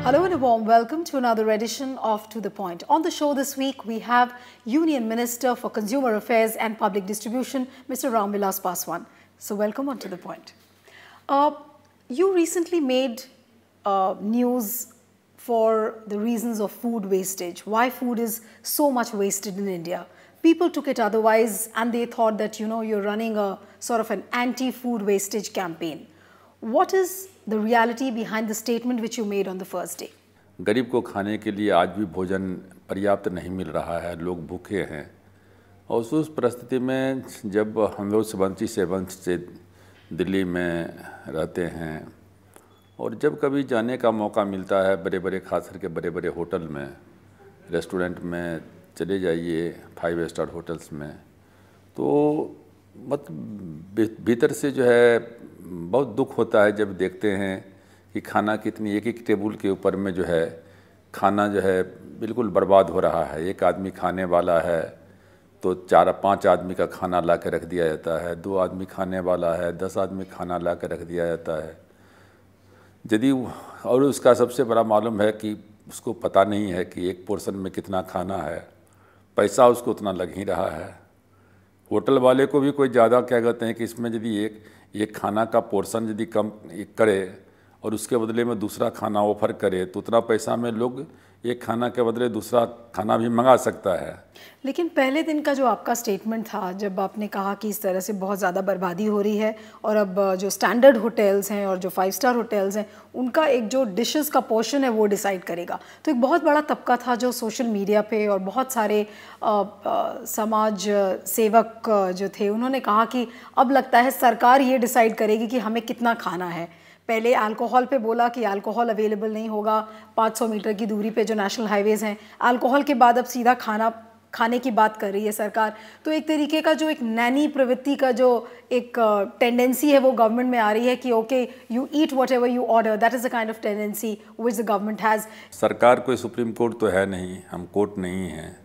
Hello and a warm welcome to another edition of To The Point. On the show this week, we have Union Minister for Consumer Affairs and Public Distribution, Mr. Ram Vilas Paswan. So welcome on To The Point. You recently made news for the reasons of food wastage, why food is so much wasted in India. People took it otherwise and they thought that, you're running a sort of an anti-food wastage campaign. What is the reality behind the statement which you made on the first day? गरीब को खाने के लिए आज भी भोजन पर्याप्त नहीं मिल रहा है, लोग भूखे हैं। और उस परिस्थिति में जब हम लोग सेवन से दिल्ली में रहते हैं और जब कभी जाने का मौका मिलता है बड़े खास करके बड़े होटल में, रेस्टोरेंट में चले जाइए, 5 स्टार होटल्स में, तो भीतर से जो है बहुत दुख होता है जब देखते हैं कि खाना कितनी एक टेबल के ऊपर में जो है खाना जो है बिल्कुल बर्बाद हो रहा है। एक आदमी खाने वाला है तो 4-5 आदमी का खाना ला के रख दिया जाता है, 2 आदमी खाने वाला है 10 आदमी खाना ला के रख दिया जाता है। यदि और उसका सबसे बड़ा मालूम है कि उसको पता नहीं है कि एक पोर्शन में कितना खाना है, पैसा उसको उतना लग ही रहा है। होटल वाले को भी कोई ज़्यादा क्या कहते हैं कि इसमें यदि एक खाना का पोर्शन यदि कम करे और उसके बदले में दूसरा खाना ऑफर करे तो उतना पैसा में लोग एक खाना के बदले दूसरा खाना भी मंगा सकता है। लेकिन पहले दिन का जो आपका स्टेटमेंट था, जब आपने कहा कि इस तरह से बहुत ज़्यादा बर्बादी हो रही है और अब जो स्टैंडर्ड होटल्स हैं और जो 5 स्टार होटल्स हैं उनका एक जो डिशेस का पोर्शन है वो डिसाइड करेगा, तो एक बहुत बड़ा तबका था जो सोशल मीडिया पे और बहुत सारे समाज सेवक जो थे उन्होंने कहा कि अब लगता है सरकार ये डिसाइड करेगी कि हमें कितना खाना है। पहले अल्कोहल पे बोला कि अल्कोहल अवेलेबल नहीं होगा 500 मीटर की दूरी पे जो नेशनल हाईवेज़ हैं, अल्कोहल के बाद अब सीधा खाने की बात कर रही है सरकार। तो एक तरीके का जो एक नैनी प्रवृत्ति का जो एक टेंडेंसी है वो गवर्नमेंट में आ रही है कि okay you eat what ever you order, that is a kind of tendency which the government has. सरकार कोई सुप्रीम कोर्ट तो है नहीं, हम कोर्ट नहीं हैं।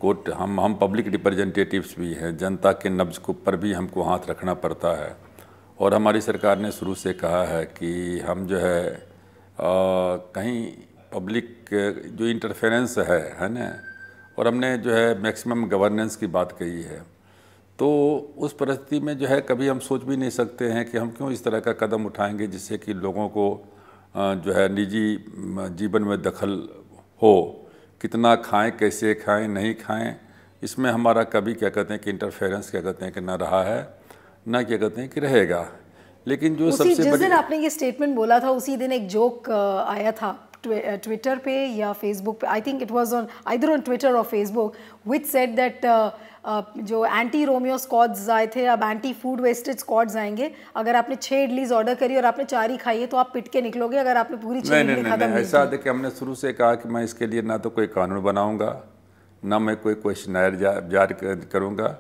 कोर्ट हम पब्लिक रिप्रेजेंटेटिव्स भी हैं, जनता के नब्ज़ के ऊपर भी हमको हाथ रखना पड़ता है। और हमारी सरकार ने शुरू से कहा है कि हम जो है कहीं पब्लिक जो इंटरफेरेंस है ना, और हमने जो है मैक्सिमम गवर्नेंस की बात कही है। तो उस परिस्थिति में जो है कभी हम सोच भी नहीं सकते हैं कि हम क्यों इस तरह का कदम उठाएंगे जिससे कि लोगों को जो है निजी जीवन में दखल हो, कितना खाएं, कैसे खाएं, नहीं खाएं, इसमें हमारा कभी क्या कहते हैं कि इंटरफेरेंस क्या कहते हैं कि ना रहा है, ना क्या कहते हैं कि रहेगा। लेकिन जो सबसे जिस दिन आपने ये स्टेटमेंट बोला था उसी दिन एक जोक आया था ट्विटर पे या फेसबुक पे, I think it was on either on Twitter और फेसबुक, विच सेड दैट जो एंटी रोमियो स्क्वाड्स आए थे अब एंटी फूड वेस्टेज स्क्वाड्स आएंगे। अगर आपने 6 इडलीज ऑर्डर करी और आपने 4 ही खाई है तो आप पिट के निकलोगे अगर आपने पूरी 6 इडली खत्म नहीं। ऐसा देखिए, हमने शुरू से कहा कि मैं इसके लिए ना तो कोई कानून बनाऊंगा, ना मैं कोई क्वेश्चनर जारी करूँगा।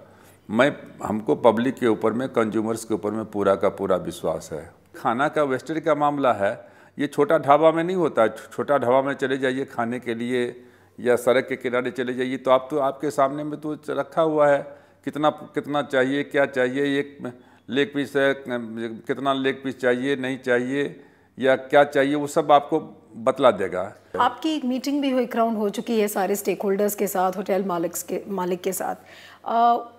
हमको पब्लिक के ऊपर में, कंज्यूमर्स के ऊपर में पूरा का पूरा विश्वास है। खाना का वेस्टेज का मामला है, ये छोटा ढाबा में नहीं होता। छोटा ढाबा में चले जाइए खाने के लिए या सड़क के किनारे चले जाइए तो आपके सामने में तो रखा हुआ है कितना चाहिए, क्या चाहिए, एक लेग पीस है, कितना लेग पीस चाहिए, नहीं चाहिए या क्या चाहिए, वो सब आपको बतला देगा। आपकी एक मीटिंग भी हुई, क्राउन हो चुकी है सारे स्टेक होल्डर्स के साथ, होटल मालिक के साथ,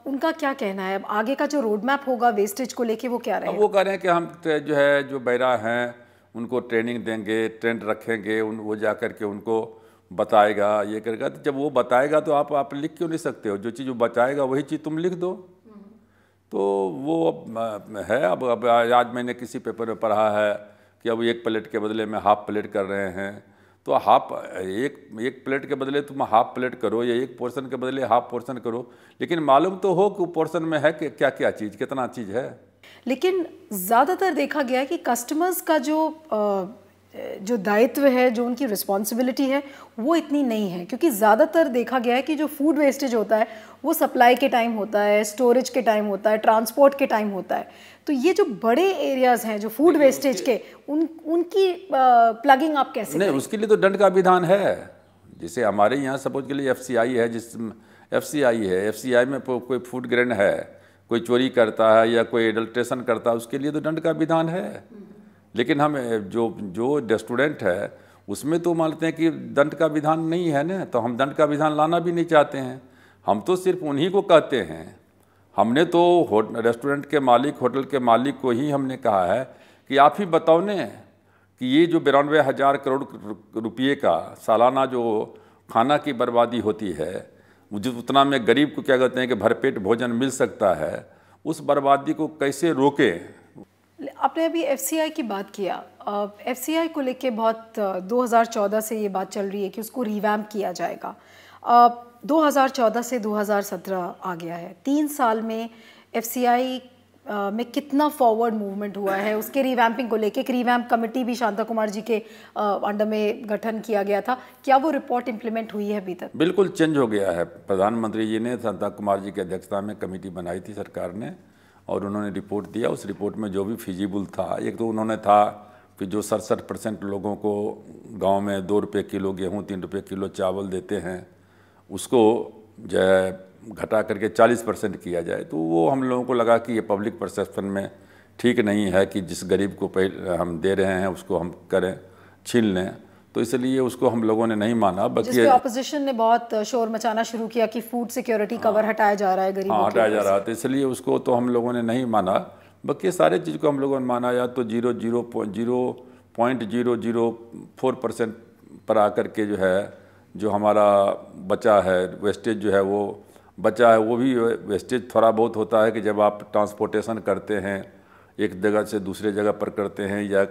उनका क्या कहना है? अब आगे का जो रोड मैप होगा वेस्टेज को लेके वो क्या रहेगा? वो कह रहे हैं कि हम जो है जो बैरा हैं उनको ट्रेनिंग देंगे, ट्रेंड रखेंगे, वो जा कर के उनको बताएगा, ये करेगा। तो जब वो बताएगा तो आप लिख क्यों नहीं सकते हो? जो चीज़ वो बताएगा वही चीज़ तुम लिख दो। तो वो है। अब आज मैंने किसी पेपर में पढ़ा है कि अब 1 प्लेट के बदले में हाफ प्लेट कर रहे हैं। तो एक प्लेट के बदले तुम हाफ प्लेट करो या एक पोर्शन के बदले हाफ पोर्शन करो, लेकिन मालूम तो हो कि पोर्शन में है कि क्या चीज़, कितना चीज़ है। लेकिन ज़्यादातर देखा गया है कि कस्टमर्स का जो दायित्व है, जो उनकी रिस्पॉन्सिबिलिटी है वो इतनी नहीं है, क्योंकि ज़्यादातर देखा गया है कि जो फूड वेस्टेज होता है वो सप्लाई के टाइम होता है, स्टोरेज के टाइम होता है, ट्रांसपोर्ट के टाइम होता है। तो ये जो बड़े एरियाज़ हैं जो फूड वेस्टेज के, उनकी प्लगिंग आप कैसे नहीं करें? उसके लिए तो दंड का विधान है। जैसे हमारे यहाँ सपोज के लिए एफसीआई है, एफसीआई में कोई फूड ग्रेन है, कोई चोरी करता है या कोई एडल्ट्रेशन करता है, उसके लिए तो दंड का विधान है। लेकिन हम जो रेस्टोरेंट है उसमें तो मानते हैं कि दंड का विधान नहीं है ना, तो हम दंड का विधान लाना भी नहीं चाहते हैं। हम तो सिर्फ उन्हीं को कहते हैं। हमने तो रेस्टोरेंट के मालिक, होटल के मालिक को ही हमने कहा है कि आप ही बताओ ने कि ये जो 92,000 करोड़ रुपये का सालाना जो खाना की बर्बादी होती है, मुझे उतना में गरीब को क्या कहते हैं कि भरपेट भोजन मिल सकता है, उस बर्बादी को कैसे रोकें। आपने अभी एफसीआई की बात किया। एफसीआई को लेके बहुत 2014 से ये बात चल रही है कि उसको रिवैम्प किया जाएगा। 2014 से 2017 आ गया है, 3 साल में एफसीआई में कितना फॉरवर्ड मूवमेंट हुआ है उसके रिवैम्पिंग को लेके। एक रिवैम्प कमेटी भी शांता कुमार जी के अंडर में गठन किया गया था, क्या वो रिपोर्ट इम्प्लीमेंट हुई है अभी तक? बिल्कुल चेंज हो गया है। प्रधानमंत्री जी ने शांता कुमार जी की अध्यक्षता में कमेटी बनाई थी सरकार ने, और उन्होंने रिपोर्ट दिया। उस रिपोर्ट में जो भी फिजिबल था, एक तो उन्होंने था कि जो 67% लोगों को गांव में 2 रुपये किलो गेहूं, 3 रुपये किलो चावल देते हैं, उसको जो है घटा करके 40% किया जाए। तो वो हम लोगों को लगा कि ये पब्लिक परसेप्शन में ठीक नहीं है कि जिस गरीब को पहले हम दे रहे हैं उसको हम करें, छीन लें, तो इसलिए उसको हम लोगों ने नहीं माना। बल्कि ऑपोजिशन ने बहुत शोर मचाना शुरू किया कि फूड सिक्योरिटी कवर हटाया जा रहा है गरीबों के। हटाया जा रहा था, इसलिए उसको तो हम लोगों ने नहीं माना। बाकी सारे चीज़ को हम लोगों ने माना, या तो 0.004% पर आकर के जो है, जो हमारा बचा है वेस्टेज जो है वो बचा है, वो भी वेस्टेज थोड़ा बहुत होता है कि जब आप ट्रांसपोर्टेशन करते हैं एक जगह से दूसरे जगह पर करते हैं या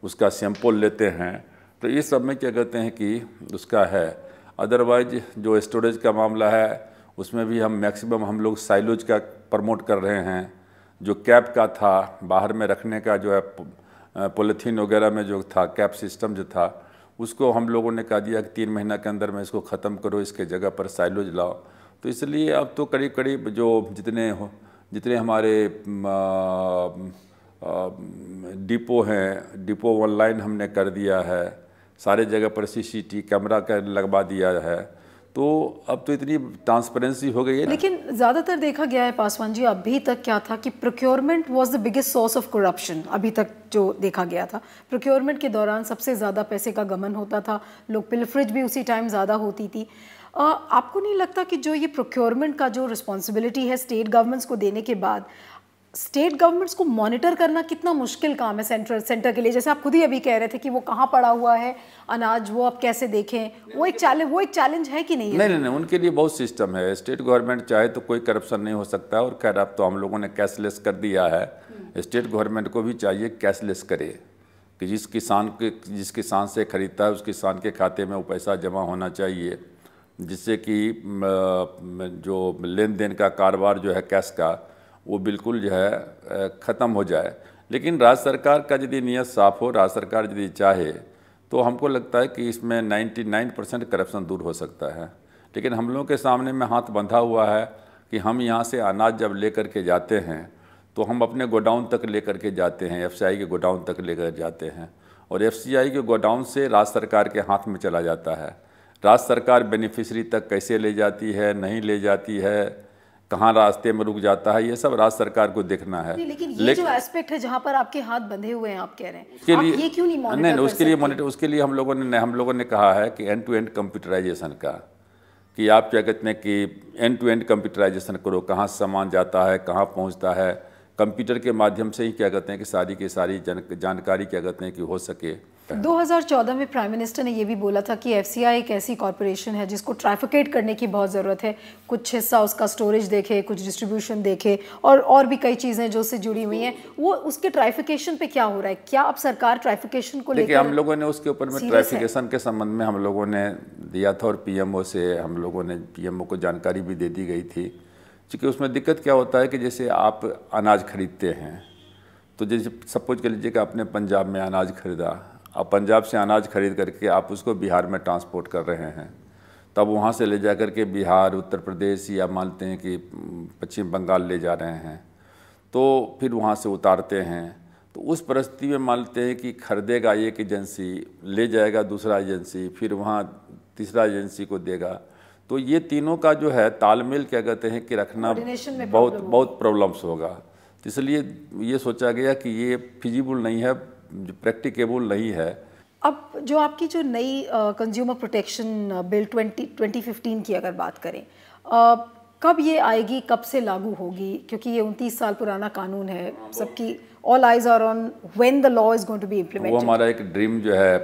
उसका सैंपल लेते हैं, तो ये सब में क्या कहते हैं कि उसका है। अदरवाइज जो स्टोरेज का मामला है उसमें भी हम मैक्सिमम हम लोग साइलोज का प्रमोट कर रहे हैं। जो कैप का था बाहर में रखने का, जो है पॉलीथीन वगैरह में जो था कैप सिस्टम जो था, उसको हम लोगों ने कहा दिया कि 3 महीना के अंदर में इसको ख़त्म करो, इसके जगह पर साइलोज लाओ। तो इसलिए अब तो करीब करीब जो जितने हमारे डिपो हैं, डिपो ऑनलाइन हमने कर दिया है, सारे जगह पर सीसीटीवी कैमरा का लगवा दिया है, तो अब तो इतनी ट्रांसपेरेंसी हो गई है। लेकिन ज़्यादातर देखा गया है पासवान जी, अभी तक क्या था कि procurement was the biggest source of corruption. अभी तक जो देखा गया था, प्रोक्योरमेंट के दौरान सबसे ज़्यादा पैसे का गमन होता था, लोग पिलफरेज भी उसी टाइम ज़्यादा होती थी। आपको नहीं लगता कि जो ये प्रोक्योरमेंट का जो रिस्पॉन्सिबिलिटी है स्टेट गवर्नमेंट्स को देने के बाद, स्टेट गवर्नमेंट्स को मॉनिटर करना कितना मुश्किल काम है सेंटर के लिए? जैसे आप खुद ही अभी कह रहे थे कि वो कहाँ पड़ा हुआ है अनाज, वो आप कैसे देखें, वो एक चैलेंज है कि नहीं है? नहीं, उनके लिए बहुत सिस्टम है। स्टेट गवर्नमेंट चाहे तो कोई करप्शन नहीं हो सकता। और खैर अब तो हम लोगों ने कैशलेस कर दिया है। स्टेट गवर्नमेंट को भी चाहिए कैशलेस करे कि जिस किसान से खरीदता है उस किसान के खाते में वो पैसा जमा होना चाहिए, जिससे कि जो लेन देन का कारोबार जो है कैश का, वो बिल्कुल जो है ख़त्म हो जाए। लेकिन राज्य सरकार का यदि नीयत साफ़ हो, राज्य सरकार यदि चाहे, तो हमको लगता है कि इसमें 99% करप्शन दूर हो सकता है। लेकिन हम लोगों के सामने में हाथ बंधा हुआ है कि हम यहाँ से अनाज जब लेकर के जाते हैं तो हम अपने गोडाउन तक लेकर के जाते हैं, एफसीआई के गोडाउन तक लेकर जाते हैं, और एफसीआई के गोडाउन से राज्य सरकार के हाथ में चला जाता है। राज्य सरकार बेनिफिशरी तक कैसे ले जाती है, नहीं ले जाती है, कहाँ रास्ते में रुक जाता है, ये सब राज्य सरकार को देखना है। लेकिन ये जो एस्पेक्ट है जहाँ पर आपके हाथ बंधे हुए हैं, आप कह रहे हैं, आप ये क्यों नहीं मॉनिटर कर सकते? उसके लिए हम लोगों ने कहा है कि एंड टू एंड कंप्यूटराइजेशन का, कि आप क्या कहते हैं कि एंड टू एंड कंप्यूटराइजेशन करो, कहाँ सामान जाता है, कहाँ पहुँचता है, कंप्यूटर के माध्यम से ही क्या कहते हैं कि सारी जानकारी क्या कहते हैं कि हो सके। 2014 में प्राइम मिनिस्टर ने ये भी बोला था कि एफसीआई एक ऐसी कॉरपोरेशन है जिसको ट्रैफिकेट करने की बहुत ज़रूरत है, कुछ हिस्सा उसका स्टोरेज देखे, कुछ डिस्ट्रीब्यूशन देखे, और भी कई चीज़ें जो उससे जुड़ी हुई हैं। वो उसके ट्रैफिकेशन पे क्या हो रहा है? क्या अब सरकार ट्रैफिकेशन को लेकर? हम लोगों ने उसके ऊपर में ट्रैफिकेशन के संबंध में हम लोगों ने दिया था, और पीएमओ से हम लोगों ने पीएमओ को जानकारी भी दे दी गई थी। क्योंकि उसमें दिक्कत क्या होता है कि जैसे आप अनाज खरीदते हैं, तो जैसे सपोज कर लीजिए कि आपने पंजाब में अनाज खरीदा, आप पंजाब से अनाज खरीद करके आप उसको बिहार में ट्रांसपोर्ट कर रहे हैं, तब वहाँ से ले जा कर के बिहार, उत्तर प्रदेश या मानते हैं कि पश्चिम बंगाल ले जा रहे हैं, तो फिर वहाँ से उतारते हैं। तो उस परिस्थिति में मानते हैं कि खरीदेगा एक एजेंसी, ले जाएगा दूसरा एजेंसी, फिर वहाँ तीसरा एजेंसी को देगा। तो ये तीनों का जो है तालमेल क्या कहते हैं कि रखना बहुत प्रॉब्लम्स होगा। इसलिए ये सोचा गया कि ये फिजिबल नहीं है, प्रैक्टिकेबल नहीं है अब जो आपकी जो नई कंज्यूमर प्रोटेक्शन बिल 2015 की अगर बात करें, कब ये आएगी, कब से लागू होगी? क्योंकि ये 29 साल पुराना कानून है, सबकी all eyes are on when the law is going to be implemented. वो हमारा एक ड्रीम जो है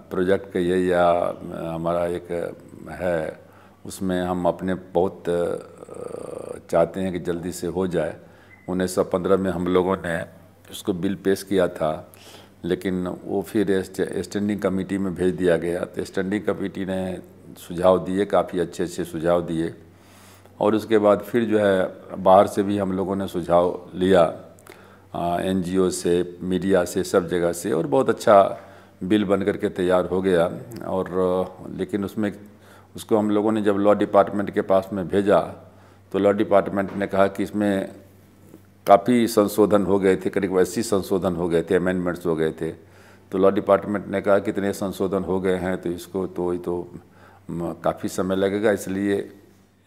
प्रोजेक्ट का ये, या हमारा एक है, उसमें हम अपने बहुत चाहते हैं कि जल्दी से हो जाए। 1915 में हम लोगों ने उसको बिल पेश किया था, लेकिन वो फिर स्टैंडिंग कमेटी में भेज दिया गया। तो स्टैंडिंग कमेटी ने सुझाव दिए, काफ़ी अच्छे अच्छे सुझाव दिए, और उसके बाद फिर जो है बाहर से भी हम लोगों ने सुझाव लिया, NGO से, मीडिया से, सब जगह से, और बहुत अच्छा बिल बन करके तैयार हो गया। और लेकिन उसको हम लोगों ने जब लॉ डिपार्टमेंट के पास में भेजा, तो लॉ डिपार्टमेंट ने कहा कि इसमें काफ़ी संशोधन हो गए थे, करीब 80 संशोधन हो गए थे, अमेंडमेंट्स हो गए थे। तो लॉ डिपार्टमेंट ने कहा कि इतने संशोधन हो गए हैं, तो इसको तो काफ़ी समय लगेगा, इसलिए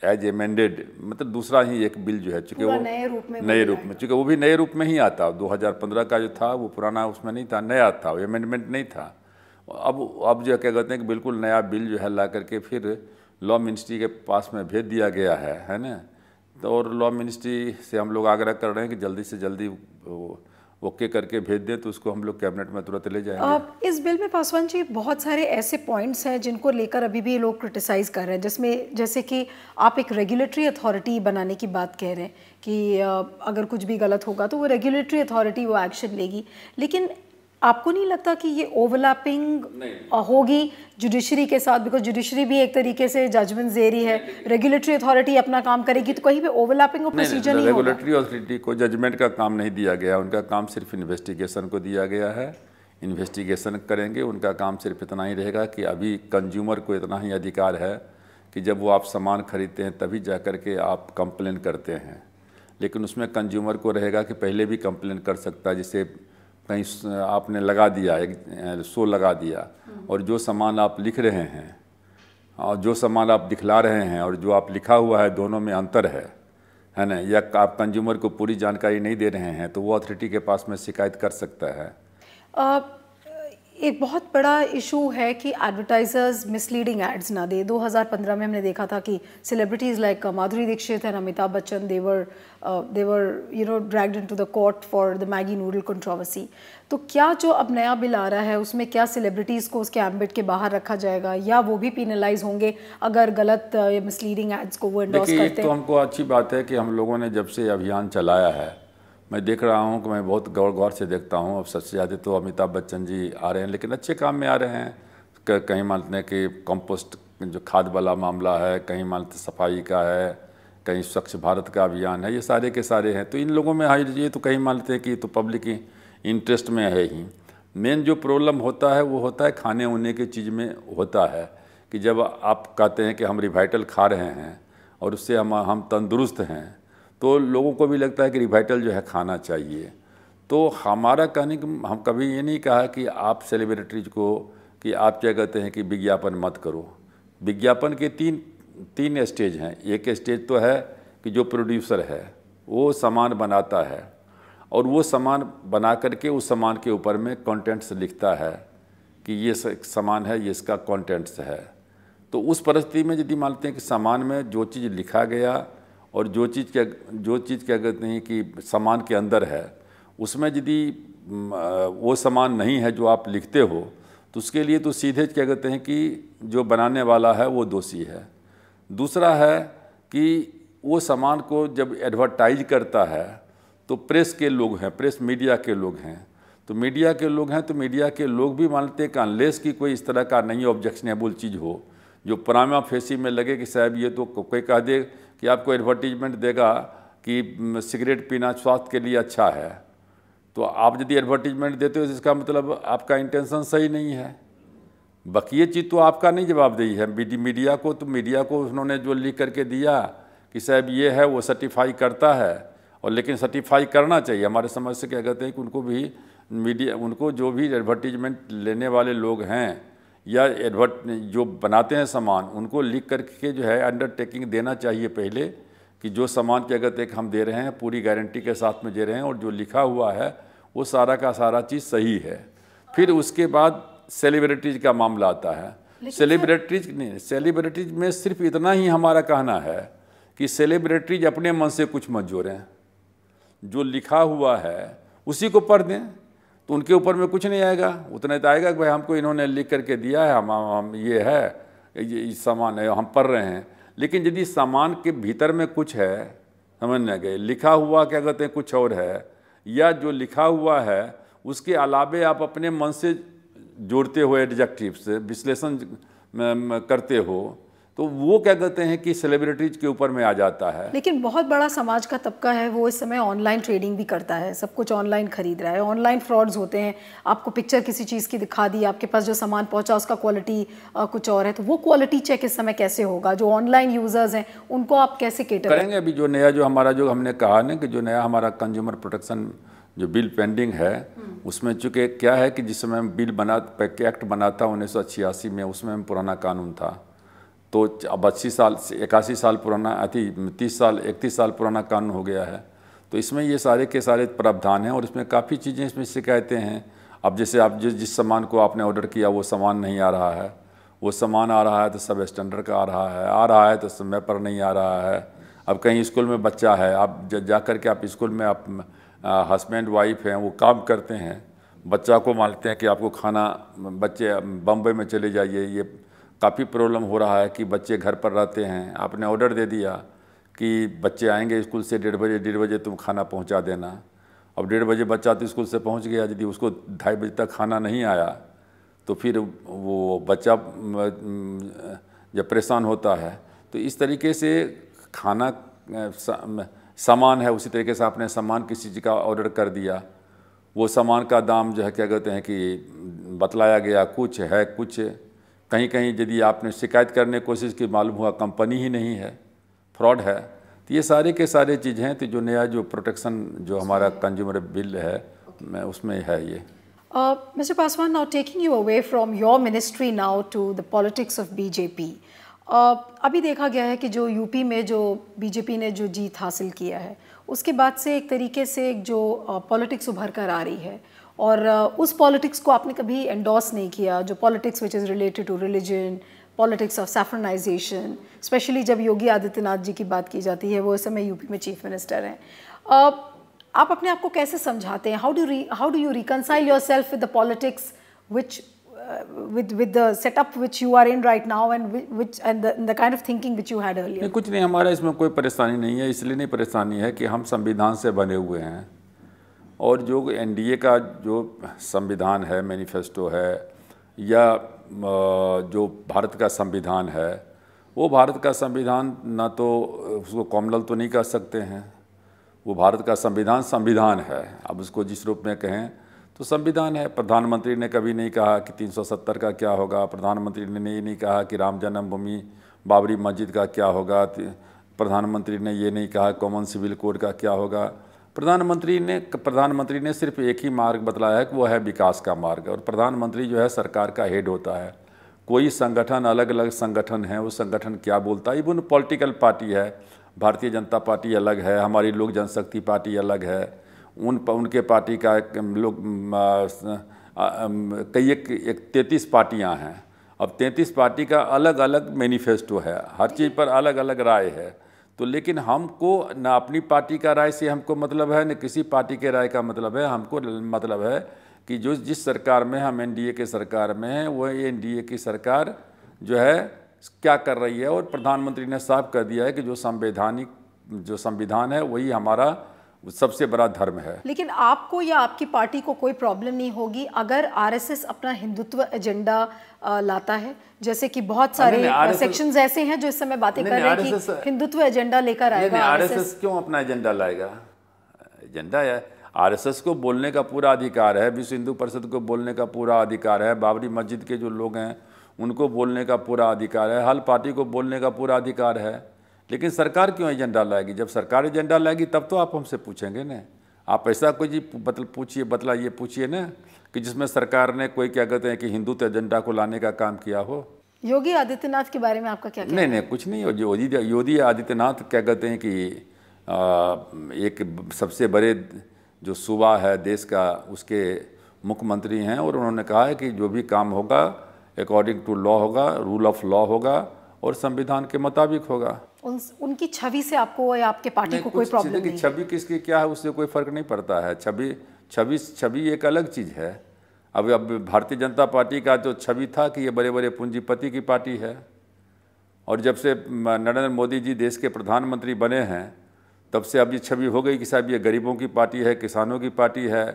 एज एमेंडेड, मतलब दूसरा ही एक बिल जो है, चूँकि वो नए रूप में, चूँकि वो भी नए रूप में ही आता, 2015 का जो था वो पुराना उसमें नहीं था, नया था, वो अमेंडमेंट नहीं था। अब जो क्या कहते हैं कि बिल्कुल नया बिल जो है ला करके फिर लॉ मिनिस्ट्री के पास में भेज दिया गया है ना। तो और लॉ मिनिस्ट्री से हम लोग आग्रह कर रहे हैं कि जल्दी से जल्दी ओके करके भेज दें, तो उसको हम लोग कैबिनेट में तुरंत ले जाएंगे। इस बिल में पासवान जी बहुत सारे ऐसे पॉइंट्स हैं जिनको लेकर अभी भी लोग क्रिटिसाइज़ कर रहे हैं, जिसमें जैसे कि आप एक रेगुलेटरी अथॉरिटी बनाने की बात कह रहे हैं कि अगर कुछ भी गलत होगा तो वो रेगुलेटरी अथॉरिटी वो एक्शन लेगी, लेकिन आपको नहीं लगता कि ये ओवरलैपिंग होगी जुडिशरी के साथ? बिकॉज जुडिशरी भी एक तरीके से जजमेंट दे रही है, रेगुलेटरी अथॉरिटी अपना काम करेगी, तो कहीं पे ओवरलैपिंग ऑफ प्रोसीजर नहीं होगा? रेगुलेटरी अथॉरिटी को जजमेंट का काम नहीं दिया गया, उनका काम सिर्फ इन्वेस्टिगेशन को दिया गया है। इन्वेस्टिगेशन करेंगे, उनका काम सिर्फ इतना ही रहेगा कि अभी कंज्यूमर को इतना ही अधिकार है कि जब वो आप सामान खरीदते हैं तभी जा कर के आप कंप्लेन करते हैं, लेकिन उसमें कंज्यूमर को रहेगा कि पहले भी कंप्लेन कर सकता है। जैसे कहीं आपने लगा दिया, एक शो लगा दिया, और जो सामान आप लिख रहे हैं और जो सामान आप दिखला रहे हैं और जो आप लिखा हुआ है, दोनों में अंतर है ना, या आप कंज्यूमर को पूरी जानकारी नहीं दे रहे हैं, तो वो अथॉरिटी के पास में शिकायत कर सकता है। एक बहुत बड़ा इशू है कि एडवर्टाइजर्स मिसलीडिंग एड्स ना दे। 2015 में हमने देखा था कि celebrities like Madhuri Dixit and Amitabh Bachchan they were dragged into the court for the Maggi noodle controversy. तो क्या जो अब नया बिल आ रहा है उसमें क्या सेलिब्रिटीज़ को उसके एम्बिट के बाहर रखा जाएगा, या वो भी पेनलाइज होंगे अगर गलत या मिसलीडिंग एड्स को वो एंडोर्स करते हैं? तो हमको अच्छी बात है कि हम लोगों ने जब से अभियान चलाया है, मैं देख रहा हूँ कि मैं बहुत गौर से देखता हूँ। अब सबसे ज़्यादा तो अमिताभ बच्चन जी आ रहे हैं, लेकिन अच्छे काम में आ रहे हैं। कहीं मानते हैं कि कंपोस्ट जो खाद वाला मामला है, कहीं मानते सफाई का है, कहीं स्वच्छ भारत का अभियान है, ये सारे के सारे हैं। तो इन लोगों में ये तो कहीं मानते हैं कि तो पब्लिक इंटरेस्ट में है ही। मेन जो प्रॉब्लम होता है वो होता है खाने उने की चीज़ में होता है कि जब आप कहते हैं कि हम रिवाइटल खा रहे हैं और उससे हम तंदुरुस्त हैं, तो लोगों को भी लगता है कि रिवाइटल जो है खाना चाहिए। तो हमारा कहने कि हम कभी ये नहीं कहा कि आप सेलिब्रिटीज को कि आप क्या कहते हैं कि विज्ञापन मत करो। विज्ञापन के तीन स्टेज हैं। एक स्टेज तो है कि जो प्रोड्यूसर है वो सामान बनाता है और वो सामान बना करके उस सामान के ऊपर में कंटेंट्स लिखता है कि ये सामान है, ये इसका कंटेंट्स है। तो उस परिस्थिति में यदि मानते हैं कि सामान में जो चीज़ लिखा गया और जो चीज़ क्या कहते हैं कि सामान के अंदर है, उसमें यदि वो सामान नहीं है जो आप लिखते हो, तो उसके लिए तो सीधे क्या कहते हैं कि जो बनाने वाला है वो दोषी है। दूसरा है कि वो सामान को जब एडवर्टाइज करता है तो प्रेस के लोग हैं, प्रेस मीडिया के लोग हैं, तो मीडिया के लोग हैं तो मीडिया के लोग भी मानते हैं कि अनलेस की कोई इस तरह का नहीं ऑब्जेक्शनेबल चीज़ हो जो प्राइमा फेसी में लगे कि साहब ये तो कोई कह दे कि आपको एडवर्टीजमेंट देगा कि सिगरेट पीना स्वास्थ्य के लिए अच्छा है, तो आप यदि एडवर्टीजमेंट देते हो इसका मतलब आपका इंटेंशन सही नहीं है। बाकी ये चीज़ तो आपका नहीं जवाबदेही है मीडिया को। तो मीडिया को उन्होंने जो लिख करके दिया कि साहब ये है, वो सर्टिफाई करता है, और लेकिन सर्टिफाई करना चाहिए। हमारे समझ से क्या कहते हैं कि उनको भी उनको जो भी एडवर्टीजमेंट लेने वाले लोग हैं या जो बनाते हैं सामान, उनको लिख करके जो है अंडरटेकिंग देना चाहिए पहले कि जो सामान क्या कहते हैं कि हम दे रहे हैं पूरी गारंटी के साथ में दे रहे हैं, और जो लिखा हुआ है वो सारा का सारा चीज़ सही है। फिर उसके बाद सेलिब्रिटीज़ का मामला आता है। सेलिब्रिटीज़ में सिर्फ इतना ही हमारा कहना है कि सेलिब्रिटीज़ अपने मन से कुछ मत जोड़ें, जो लिखा हुआ है उसी को पढ़ दें तो उनके ऊपर में कुछ नहीं आएगा। उतना तो आएगा कि भाई हमको इन्होंने लिख करके दिया है, हम ये है, ये सामान है, हम पढ़ रहे हैं। लेकिन यदि सामान के भीतर में कुछ है, समझ न गए, लिखा हुआ क्या कहते हैं कुछ और है, या जो लिखा हुआ है उसके अलावे आप अपने मन से जोड़ते हो, एडजेक्टिव से विश्लेषण करते हो, तो वो क्या कहते हैं कि सेलिब्रिटीज के ऊपर में आ जाता है। लेकिन बहुत बड़ा समाज का तबका है वो इस समय ऑनलाइन ट्रेडिंग भी करता है, सब कुछ ऑनलाइन खरीद रहा है, ऑनलाइन फ्रॉड्स होते हैं। आपको पिक्चर किसी चीज़ की दिखा दी, आपके पास जो सामान पहुंचा उसका क्वालिटी कुछ और है, तो वो क्वालिटी चेक इस समय कैसे होगा? जो ऑनलाइन यूजर्स हैं उनको आप कैसे केटर करेंगे? अभी जो नया जो हमारा जो हमने कहा ना कि जो नया हमारा कंज्यूमर प्रोटेक्शन जो बिल पेंडिंग है, उसमें चूँकि क्या है कि जिस समय बिल बना एक्ट बना था 1986 में, उसमें पुराना कानून था, तो अब 81 साल पुराना 31 साल पुराना कानून हो गया है। तो इसमें ये सारे के सारे प्रावधान हैं और इसमें काफ़ी चीज़ें इसमें शिकायतें हैं। अब जैसे आप जिस सामान को आपने ऑर्डर किया वो सामान नहीं आ रहा है, वो सामान आ रहा है तो सब स्टैंडर्ड का आ रहा है तो समय पर नहीं आ रहा है। अब कहीं स्कूल में बच्चा है, आप जा कर के आप स्कूल में आप हस्बैंड वाइफ हैं, वो काम करते हैं, बच्चा को मानते हैं कि आपको खाना, बच्चे बम्बई में चले जाइए। ये काफ़ी प्रॉब्लम हो रहा है कि बच्चे घर पर रहते हैं, आपने ऑर्डर दे दिया कि बच्चे आएंगे स्कूल से 1:30 बजे तुम खाना पहुंचा देना। अब 1:30 बजे बच्चा तो स्कूल से पहुंच गया, यदि उसको 2:30 बजे तक खाना नहीं आया तो फिर वो बच्चा जब परेशान होता है। तो इस तरीके से खाना सामान है, उसी तरीके से आपने सामान किसी चीज़ का ऑर्डर कर दिया, वो सामान का दाम जो है क्या कहते हैं कि बतलाया गया कुछ है, कुछ कहीं कहीं यदि आपने शिकायत करने की कोशिश की, मालूम हुआ कंपनी ही नहीं है, फ्रॉड है। तो ये सारे के सारे चीज़ हैं। तो जो नया जो प्रोटेक्शन जो हमारा कंज्यूमर बिल है उसमें है ये। Mr. Paswan, now taking you away from your ministry now to the politics of BJP. अभी देखा गया है कि जो यूपी में जो बीजेपी ने जो जीत हासिल किया है, उसके बाद से एक तरीके से एक जो पॉलिटिक्स उभर कर आ रही है, और उस पॉलिटिक्स को आपने कभी एंडोर्स नहीं किया, जो politics which is related to religion, politics of saffronization, specially जब योगी आदित्यनाथ जी की बात की जाती है, वो इस समय यूपी में चीफ मिनिस्टर हैं। आप अपने आप को कैसे समझाते हैं? How do you reconcile yourself with the politics which with the setup which you are in right now and the kind of thinking which you had earlier? कुछ नहीं, हमारा इसमें कोई परेशानी नहीं है। इसलिए नहीं परेशानी है कि हम संविधान से बने हुए हैं, और जो एनडीए का जो संविधान है, मैनिफेस्टो है, या जो भारत का संविधान है, वो भारत का संविधान ना तो उसको कॉमनल तो नहीं कह सकते हैं। वो भारत का संविधान है, अब उसको जिस रूप में कहें तो संविधान है। प्रधानमंत्री ने कभी नहीं कहा कि 370 का क्या होगा, प्रधानमंत्री ने ये नहीं कहा कि राम जन्मभूमि बाबरी मस्जिद का क्या होगा, प्रधानमंत्री ने ये नहीं कहा कॉमन सिविल कोड का क्या होगा। प्रधानमंत्री ने सिर्फ एक ही मार्ग बतलाया है कि वो है विकास का मार्ग, और प्रधानमंत्री जो है सरकार का हेड होता है। कोई संगठन, अलग अलग संगठन है, वो संगठन क्या बोलता है, इवन पॉलिटिकल पार्टी है, भारतीय जनता पार्टी अलग है, हमारी लोक जनशक्ति पार्टी अलग है, उनके पार्टी का लोग कई एक 33 पार्टियां हैं। अब 33 पार्टी का अलग अलग मैनिफेस्टो है, हर चीज़ पर अलग अलग राय है। तो लेकिन हमको ना अपनी पार्टी का राय से हमको मतलब है, न किसी पार्टी के राय का मतलब है। हमको मतलब है कि जो जिस सरकार में हम एनडीए के सरकार में हैं, वो एनडीए की सरकार जो है क्या कर रही है। और प्रधानमंत्री ने साफ कर दिया है कि जो संविधान है वही हमारा सबसे बड़ा धर्म है। लेकिन आपको या आपकी पार्टी को कोई प्रॉब्लम नहीं होगी अगर आरएसएस अपना हिंदुत्व एजेंडा लाता है, जैसे कि बहुत सारे सेक्शंस ऐसे हैं जो इस समय बातें कर रहे हैं कि हिंदुत्व एजेंडा लेकर आएगा। आरएसएस क्यों अपना एजेंडा लाएगा? एजेंडा है, आरएसएस को बोलने का पूरा अधिकार है, विश्व हिंदू परिषद को बोलने का पूरा अधिकार है, बाबरी मस्जिद के जो लोग हैं उनको बोलने का पूरा अधिकार है, हर पार्टी को बोलने का पूरा अधिकार है। लेकिन सरकार क्यों एजेंडा लाएगी? जब सरकार एजेंडा लाएगी तब तो आप हमसे पूछेंगे ना। आप ऐसा कोई जी पूछिए ना कि जिसमें सरकार ने कोई क्या कहते हैं कि हिंदुत्व एजेंडा को लाने का काम किया हो। योगी आदित्यनाथ के बारे में आपका क्या कहना है? नहीं, कुछ नहीं। योगी आदित्यनाथ क्या कहते हैं कि एक सबसे बड़े जो सूबा है देश का, उसके मुख्यमंत्री हैं, और उन्होंने कहा है कि जो भी काम होगा अकॉर्डिंग टू लॉ होगा, रूल ऑफ लॉ होगा और संविधान के मुताबिक होगा। उनकी छवि से आपको या आपके पार्टी को कोई प्रॉब्लम नहीं? छवि किसकी क्या है उससे कोई फर्क नहीं पड़ता है। छवि एक अलग चीज़ है। अब भारतीय जनता पार्टी का जो छवि था कि ये बड़े बड़े पूंजीपति की पार्टी है, और जब से नरेंद्र मोदी जी देश के प्रधानमंत्री बने हैं तब से अब ये छवि हो गई कि साहब ये गरीबों की पार्टी है, किसानों की पार्टी है।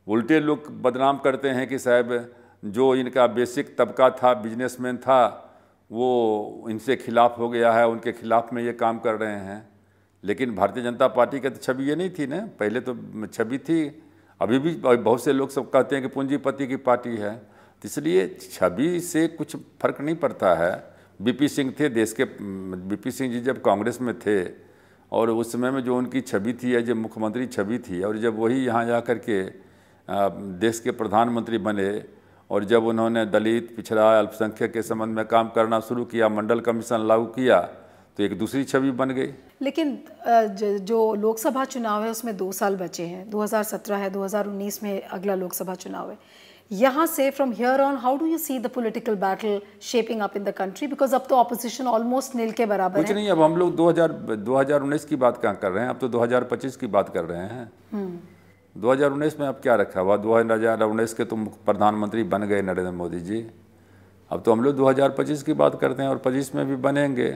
उल्टे लोग बदनाम करते हैं कि साहब जो इनका बेसिक तबका था, बिजनेसमैन था, वो इनसे खिलाफ हो गया है, उनके खिलाफ में ये काम कर रहे हैं। लेकिन भारतीय जनता पार्टी की तो छवि ये नहीं थी ना, पहले तो छवि थी, अभी भी बहुत से लोग सब कहते हैं कि पूंजीपति की पार्टी है। तो इसलिए छवि से कुछ फर्क नहीं पड़ता है। बीपी सिंह थे देश के, बीपी सिंह जी जब कांग्रेस में थे और उस समय में जो उनकी छवि थी, जब मुख्यमंत्री छवि थी, और जब वही यहाँ जा कर के देश के प्रधानमंत्री बने और जब उन्होंने दलित, पिछड़ा, अल्पसंख्यक के संबंध में काम करना शुरू किया, मंडल कमीशन लागू किया, तो एक दूसरी छवि बन गई। लेकिन जो लोकसभा चुनाव है उसमें 2 साल बचे हैं, 2017 है, 2019 में अगला लोकसभा चुनाव है। यहाँ से from here on how do you see the political battle shaping up in the country, because अब तो ऑपोजिशन ऑलमोस्ट नील के बराबर है। कुछ नहीं, अब हम लोग 2019 की बात कहाँ कर रहे हैं, अब तो 2025 की बात कर रहे हैं। 2019 में अब क्या रखा हुआ, 2019 के तुम प्रधानमंत्री बन गए नरेंद्र मोदी जी, अब तो हम लोग 2025 की बात करते हैं और 25 में भी बनेंगे।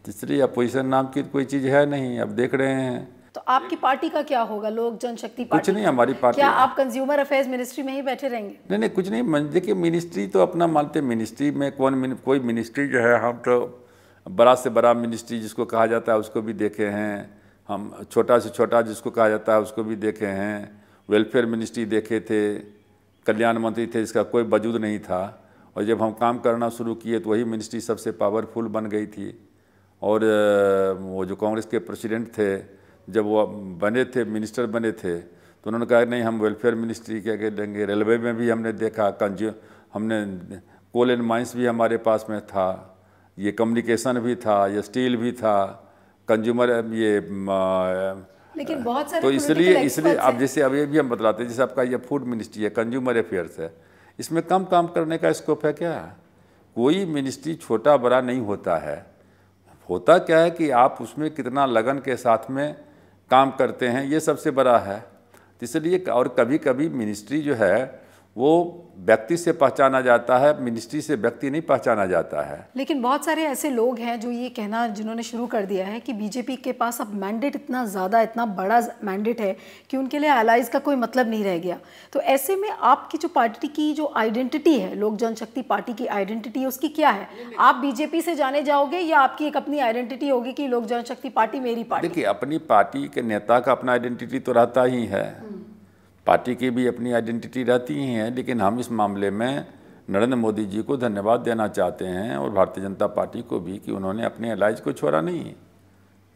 तीसरी अपोजिशन नाम की कोई चीज़ है नहीं, अब देख रहे हैं। तो आपकी पार्टी का क्या होगा, लोक जनशक्ति पार्टी? कुछ नहीं, हमारी पार्टी। क्या आप कंज्यूमर अफेयर्स मिनिस्ट्री में ही बैठे रहेंगे? नहीं, कुछ नहीं। देखिए मिनिस्ट्री तो अपना मानते, मिनिस्ट्री में कोई मिनिस्ट्री जो है, हम तो बड़ा से बड़ा मिनिस्ट्री जिसको कहा जाता है उसको भी देखे हैं, हम छोटा से छोटा जिसको कहा जाता है उसको भी देखे हैं। वेलफेयर मिनिस्ट्री देखे थे, कल्याण मंत्री थे जिसका कोई वजूद नहीं था, और जब हम काम करना शुरू किए तो वही मिनिस्ट्री सबसे पावरफुल बन गई थी। और वो जो कांग्रेस के प्रेसिडेंट थे, जब वो बने थे, मिनिस्टर बने थे, तो उन्होंने कहा नहीं हम वेलफेयर मिनिस्ट्री क्या कह देंगे। रेलवे में भी हमने देखा, हमने कोल एंड माइंस भी हमारे पास में था, ये कम्युनिकेशन भी था, ये स्टील भी था, कंज्यूमर ये लेकिन बहुत सारे तो इसलिए अब जैसे अब ये भी हम बतलाते हैं, जैसे आपका ये फूड मिनिस्ट्री है, कंज्यूमर अफेयर्स है, इसमें कम काम करने का स्कोप है क्या? कोई मिनिस्ट्री छोटा बड़ा नहीं होता है। होता क्या है कि आप उसमें कितना लगन के साथ में काम करते हैं, ये सबसे बड़ा है। इसलिए और कभी कभी मिनिस्ट्री जो है वो व्यक्ति से पहचाना जाता है, मिनिस्ट्री से व्यक्ति नहीं पहचाना जाता है। लेकिन बहुत सारे ऐसे लोग हैं जो ये कहना जिन्होंने शुरू कर दिया है कि बीजेपी के पास अब मैंडेट इतना ज़्यादा, इतना बड़ा मैंडेट है कि उनके लिए एलाइज का कोई मतलब नहीं रह गया। तो ऐसे में आपकी जो पार्टी की जो आइडेंटिटी है, लोक जनशक्ति पार्टी की आइडेंटिटी है, उसकी क्या है? आप बीजेपी से जाने जाओगे या आपकी एक अपनी आइडेंटिटी होगी कि लोक जनशक्ति पार्टी मेरी पार्टी? देखिए, अपनी पार्टी के नेता का अपना आइडेंटिटी तो रहता ही है, पार्टी की भी अपनी आइडेंटिटी रहती ही है, लेकिन हम इस मामले में नरेंद्र मोदी जी को धन्यवाद देना चाहते हैं और भारतीय जनता पार्टी को भी कि उन्होंने अपने एलाइज को छोड़ा नहीं।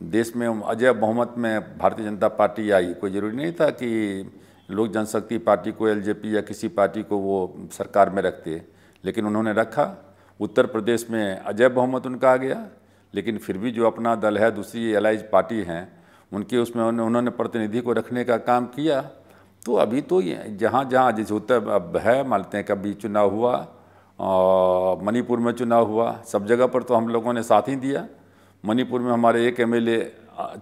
देश में अजय बहुमत में भारतीय जनता पार्टी आई, कोई ज़रूरी नहीं था कि लोक जनशक्ति पार्टी को, एलजेपी या किसी पार्टी को वो सरकार में रखते, लेकिन उन्होंने रखा। उत्तर प्रदेश में अजय बहुमत उनका आ गया, लेकिन फिर भी जो अपना दल है, दूसरी एलाइज पार्टी हैं, उनके उसमें उन्होंने प्रतिनिधि को रखने का काम किया। तो अभी तो जहाँ जहाँ जैसे उत्तर अब है, मानते हैं कभी चुनाव हुआ, मणिपुर में चुनाव हुआ, सब जगह पर तो हम लोगों ने साथ ही दिया। मणिपुर में हमारे एक एमएलए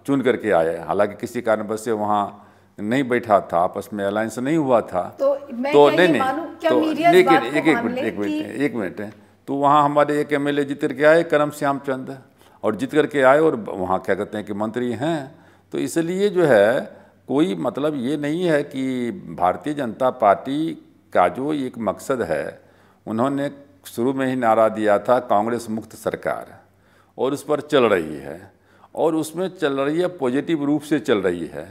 चुन करके आए, हालांकि किसी कारणवश से वहाँ नहीं बैठा था, आपस में अलायंस नहीं हुआ था। तो नहीं एक मिनट तो वहाँ हमारे एक एमएलए जीत करके आए, करम श्याम चंद, और जीत करके आए और वहाँ क्या कहते हैं कि मंत्री हैं। तो इसलिए जो है कोई मतलब ये नहीं है कि भारतीय जनता पार्टी का जो एक मकसद है, उन्होंने शुरू में ही नारा दिया था कांग्रेस मुक्त सरकार, और उस पर चल रही है, और उसमें चल रही है, पॉजिटिव रूप से चल रही है।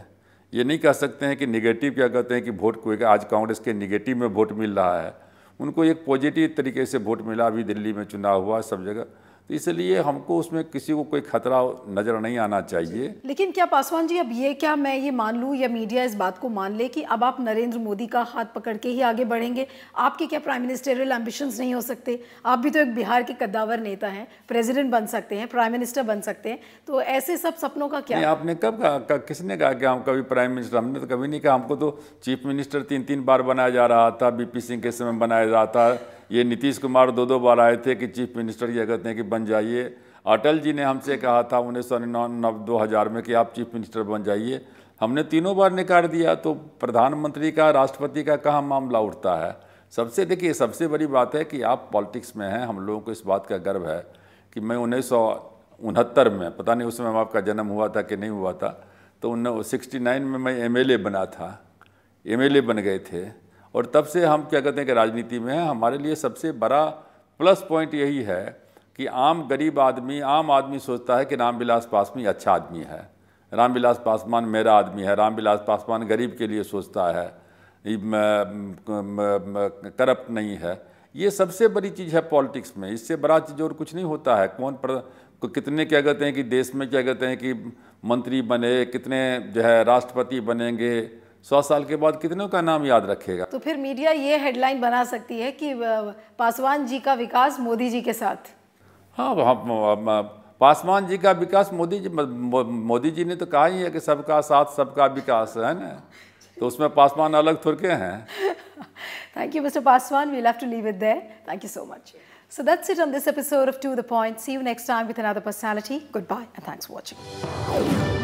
ये नहीं कह सकते हैं कि निगेटिव, क्या कहते हैं कि वोट कोई, आज कांग्रेस के निगेटिव में वोट मिल रहा है, उनको एक पॉजिटिव तरीके से वोट मिला। अभी दिल्ली में चुनाव हुआ, सब जगह। तो इसलिए हमको उसमें किसी को कोई खतरा नज़र नहीं आना चाहिए। लेकिन क्या पासवान जी, अब ये क्या मैं ये मान लूँ या मीडिया इस बात को मान ले कि अब आप नरेंद्र मोदी का हाथ पकड़ के ही आगे बढ़ेंगे? आपके क्या प्राइम मिनिस्टरियल एम्बिशंस नहीं हो सकते? आप भी तो एक बिहार के कद्दावर नेता हैं, प्रेसिडेंट बन सकते हैं, प्राइम मिनिस्टर बन सकते हैं, तो ऐसे सब सपनों का क्या? नहीं, आपने कब कहा, किसने कहा कि हम कभी प्राइम मिनिस्टर? हमने तो कभी नहीं कहा। हमको तो चीफ मिनिस्टर 3-3 बार बनाया जा रहा था, बीपी सिंह के समय बनाया जा रहा था, ये नीतीश कुमार 2-2 बार आए थे कि चीफ मिनिस्टर ये कहते हैं कि बन जाइए। अटल जी ने हमसे कहा था 1999-2000 में कि आप चीफ मिनिस्टर बन जाइए, हमने तीनों बार नकार दिया। तो प्रधानमंत्री का, राष्ट्रपति का कहाँ मामला उठता है? सबसे देखिए, सबसे बड़ी बात है कि आप पॉलिटिक्स में हैं। हम लोगों को इस बात का गर्व है कि मैं 1969 में, पता नहीं उस समय आपका जन्म हुआ था कि नहीं हुआ था, तो 1969 में मैं एमएलए बना था, एमएलए बन गए थे। और तब से हम क्या कहते हैं कि राजनीति में हैं। हमारे लिए सबसे बड़ा प्लस पॉइंट यही है कि आम आदमी सोचता है कि रामविलास पासवान अच्छा आदमी है, रामविलास पासवान मेरा आदमी है, रामविलास पासवान गरीब के लिए सोचता है, करप्ट नहीं है। ये सबसे बड़ी चीज़ है पॉलिटिक्स में, इससे बड़ा चीज़ और कुछ नहीं होता है। कितने क्या कहते हैं कि देश में क्या कहते हैं कि मंत्री बने, कितने जो है राष्ट्रपति बनेंगे, 100 साल के बाद कितनों का नाम याद रखेगा? तो फिर मीडिया ये हेडलाइन बना सकती है कि पासवान जी का विकास मोदी जी के साथ। हाँ, पासवान जी का विकास मोदी जी ने तो कहा ही है कि सबका साथ सबका विकास है ना, तो उसमें पासवान अलग थोड़े के हैं। Thank you, Mr. Paswan. We'll have to leave it there. Thank you so much. So that's it on this episode of To The Point. See you next time with another personality. Goodbye and thanks for watching.